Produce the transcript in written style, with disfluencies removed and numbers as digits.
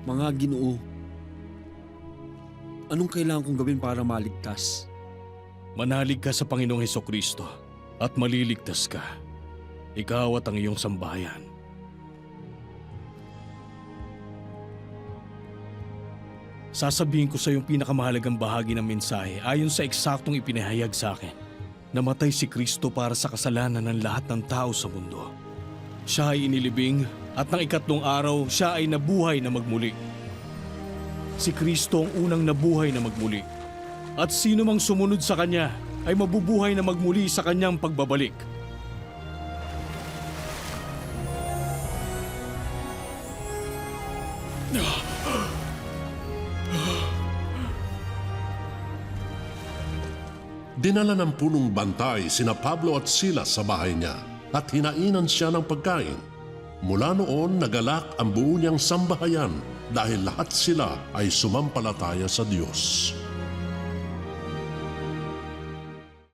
Mga Ginoo, anong kailangan kong gawin para maligtas? Manalig ka sa Panginoong Hesukristo at maliligtas ka. Ikaw at ang iyong sambahayan. Sasabihin ko sa iyong pinakamahalagang bahagi ng mensahe ayon sa eksaktong ipinahayag sa akin. Namatay si Kristo para sa kasalanan ng lahat ng tao sa mundo. Siya ay inilibing at ng ikatlong araw siya ay nabuhay na magmuli. Si Kristo ang unang nabuhay na magmuli. At sino mang sumunod sa Kanya ay mabubuhay na magmuli sa Kanyang pagbabalik. Dinala ng punong bantay sina Pablo at Silas sa bahay niya at hinainan siya ng pagkain. Mula noon nagalak ang buo niyang sambahayan dahil lahat sila ay sumampalataya sa Diyos.